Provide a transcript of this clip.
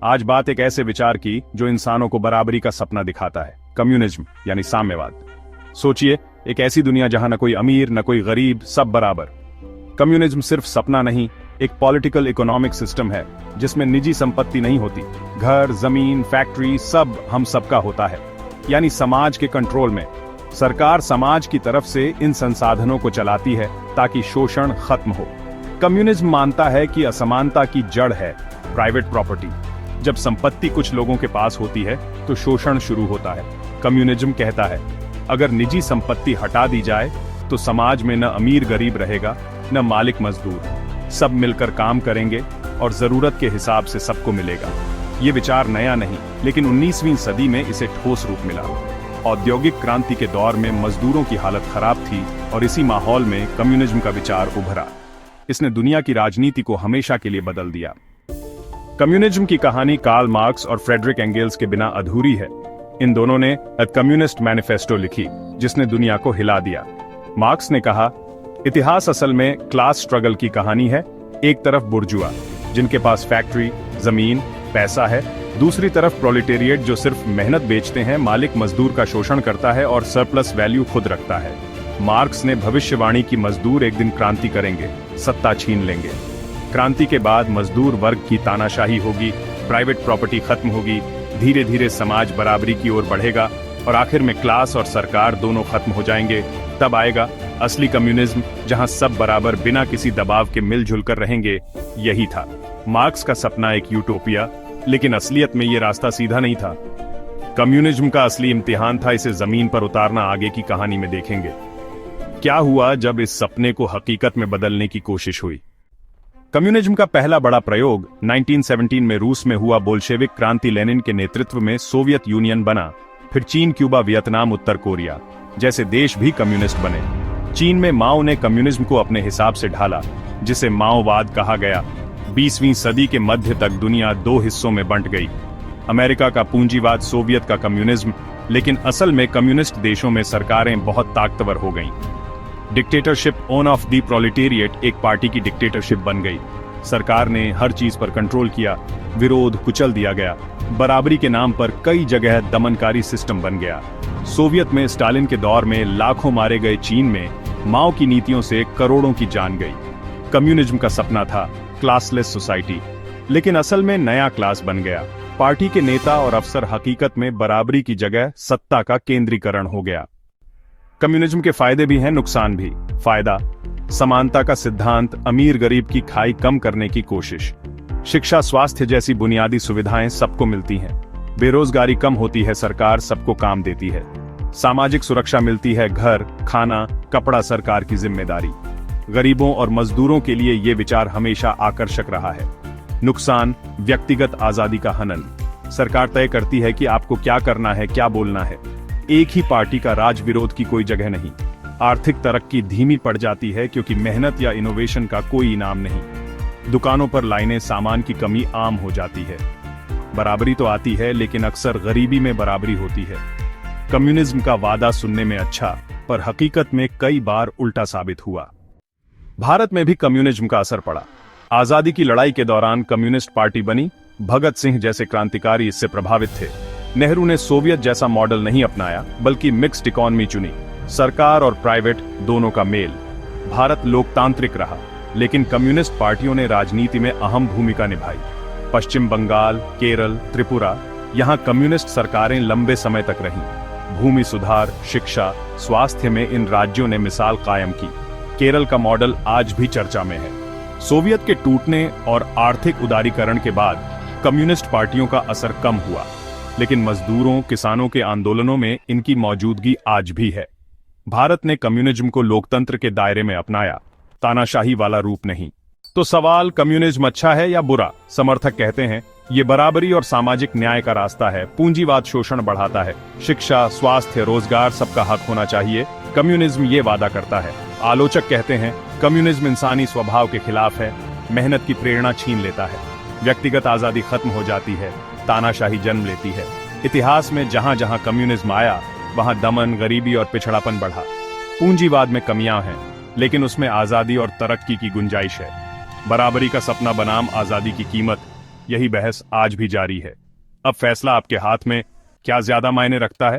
आज बात एक ऐसे विचार की जो इंसानों को बराबरी का सपना दिखाता है, कम्युनिज्म यानी साम्यवाद। सोचिए, एक ऐसी दुनिया जहां न कोई अमीर न कोई गरीब, सब बराबर। कम्युनिज्म सिर्फ सपना नहीं, एक पॉलिटिकल इकोनॉमिक सिस्टम है जिसमें निजी संपत्ति नहीं होती। घर, जमीन, फैक्ट्री सब हम सबका होता है, यानी समाज के कंट्रोल में। सरकार समाज की तरफ से इन संसाधनों को चलाती है ताकि शोषण खत्म हो। कम्युनिज्म मानता है कि असमानता की जड़ है प्राइवेट प्रॉपर्टी। जब संपत्ति कुछ लोगों के पास होती है तो शोषण शुरू होता है। कम्युनिज्म कहता है, अगर निजी संपत्ति हटा दी जाए तो समाज में न अमीर गरीब रहेगा, न मालिक मजदूर। सब मिलकर काम करेंगे और जरूरत के हिसाब से सबको मिलेगा। ये विचार नया नहीं, लेकिन 19वीं सदी में इसे ठोस रूप मिला। औद्योगिक क्रांति के दौर में मजदूरों की हालत खराब थी और इसी माहौल में कम्युनिज्म का विचार उभरा। इसने दुनिया की राजनीति को हमेशा के लिए बदल दिया। कम्युनिज्म की कहानी कार्ल मार्क्स और फ्रेडरिक एंगेल्स के बिना अधूरी है। इन दोनों ने अ कम्युनिस्ट मैनिफेस्टो लिखी जिसने दुनिया को हिला दिया। मार्क्स ने कहा, इतिहास असल में क्लास स्ट्रगल की कहानी है। एक तरफ बुर्जुआ जिनके पास फैक्ट्री, जमीन, पैसा है, दूसरी तरफ प्रोलेटेरिएट जो सिर्फ मेहनत बेचते हैं, मालिक मजदूर का शोषण करता है और सरप्लस वैल्यू खुद रखता है। मार्क्स ने भविष्यवाणी की मजदूर एक दिन क्रांति करेंगे, सत्ता छीन लेंगे। क्रांति के बाद मजदूर वर्ग की तानाशाही होगी, प्राइवेट प्रॉपर्टी खत्म होगी, धीरे धीरे समाज बराबरी की ओर बढ़ेगा और आखिर में क्लास और सरकार दोनों खत्म हो जाएंगे। तब आएगा असली कम्युनिज्म, जहां सब बराबर बिना किसी दबाव के मिलजुल कर रहेंगे। यही था मार्क्स का सपना, एक यूटोपिया। लेकिन असलियत में ये रास्ता सीधा नहीं था। कम्युनिज्म का असली इम्तिहान था इसे जमीन पर उतारना। आगे की कहानी में देखेंगे क्या हुआ जब इस सपने को हकीकत में बदलने की कोशिश हुई। कम्युनिज्म का पहला बड़ा प्रयोग 1917 में रूस में हुआ। बोल्शेविक क्रांति लेनिन के नेतृत्व में सोवियत यूनियन बना। फिर चीन, क्यूबा, वियतनाम, उत्तर कोरिया जैसे देश भी कम्युनिस्ट बने। चीन में माओ ने कम्युनिज्म को अपने हिसाब से ढाला, जिसे माओवाद कहा गया। 20वीं सदी के मध्य तक दुनिया दो हिस्सों में बंट गई, अमेरिका का पूंजीवाद, सोवियत का कम्युनिज्म। लेकिन असल में कम्युनिस्ट देशों में सरकारें बहुत ताकतवर हो गईं। Dictatorship on off the proletariat एक पार्टी की डिक्टेटरशिप बन गई। सरकार ने हर चीज पर कंट्रोल किया, विरोध कुचल दिया गया। बराबरी के नाम पर कई जगह दमनकारी सिस्टम बन गया। सोवियत में स्टालिन के दौर में लाखों मारे गए, चीन में माओ की नीतियों से करोड़ों की जान गई। कम्युनिज्म का सपना था क्लासलेस सोसाइटी, लेकिन असल में नया क्लास बन गया। पार्टी के नेता और अफसर हकीकत में बराबरी की जगह सत्ता का केंद्रीकरण हो गया। कम्युनिज्म के फायदे भी हैं, नुकसान भी। फायदा, समानता का सिद्धांत, अमीर गरीब की खाई कम करने की कोशिश। शिक्षा, स्वास्थ्य जैसी बुनियादी सुविधाएं सबको मिलती हैं। बेरोजगारी कम होती है, सरकार सबको काम देती है। सामाजिक सुरक्षा मिलती है, घर, खाना, कपड़ा सरकार की जिम्मेदारी। गरीबों और मजदूरों के लिए ये विचार हमेशा आकर्षक रहा है। नुकसान, व्यक्तिगत आजादी का हनन। सरकार तय करती है कि आपको क्या करना है, क्या बोलना है। एक ही पार्टी का राज विरोध की कोई जगह नहीं। आर्थिक तरक्की धीमी पड़ जाती है क्योंकि मेहनत या इनोवेशन का कोई इनाम नहीं। दुकानों पर लाइनें, सामान की कमी आम हो जाती है। बराबरी तो आती है, लेकिन अक्सर गरीबी में बराबरी होती है। कम्युनिज्म का वादा सुनने में अच्छा, पर हकीकत में कई बार उल्टा साबित हुआ। भारत में भी कम्युनिज्म का असर पड़ा। आजादी की लड़ाई के दौरान कम्युनिस्ट पार्टी बनी। भगत सिंह जैसे क्रांतिकारी इससे प्रभावित थे। नेहरू ने सोवियत जैसा मॉडल नहीं अपनाया, बल्कि मिक्स्ड इकोनॉमी चुनी, सरकार और प्राइवेट दोनों का मेल। भारत लोकतांत्रिक रहा, लेकिन कम्युनिस्ट पार्टियों ने राजनीति में अहम भूमिका निभाई। पश्चिम बंगाल, केरल, त्रिपुरा, यहाँ कम्युनिस्ट सरकारें लंबे समय तक रहीं। भूमि सुधार, शिक्षा, स्वास्थ्य में इन राज्यों ने मिसाल कायम की। केरल का मॉडल आज भी चर्चा में है। सोवियत के टूटने और आर्थिक उदारीकरण के बाद कम्युनिस्ट पार्टियों का असर कम हुआ, लेकिन मजदूरों, किसानों के आंदोलनों में इनकी मौजूदगी आज भी है। भारत ने कम्युनिज्म को लोकतंत्र के दायरे में अपनाया, तानाशाही वाला रूप नहीं। तो सवाल, कम्युनिज्म अच्छा है या बुरा? समर्थक कहते हैं ये बराबरी और सामाजिक न्याय का रास्ता है। पूंजीवाद शोषण बढ़ाता है। शिक्षा, स्वास्थ्य, रोजगार सबका हक होना चाहिए, कम्युनिज्म ये वादा करता है। आलोचक कहते हैं कम्युनिज्म इंसानी स्वभाव के खिलाफ है, मेहनत की प्रेरणा छीन लेता है, व्यक्तिगत आजादी खत्म हो जाती है, तानाशाही जन्म लेती है। इतिहास में जहां जहां कम्युनिज्म आया, वहां दमन, गरीबी और पिछड़ापन बढ़ा। पूंजीवाद में कमियां हैं, लेकिन उसमें आजादी और तरक्की की गुंजाइश है। बराबरी का सपना बनाम आजादी की कीमत, यही बहस आज भी जारी है। अब फैसला आपके हाथ में, क्या ज्यादा मायने रखता है,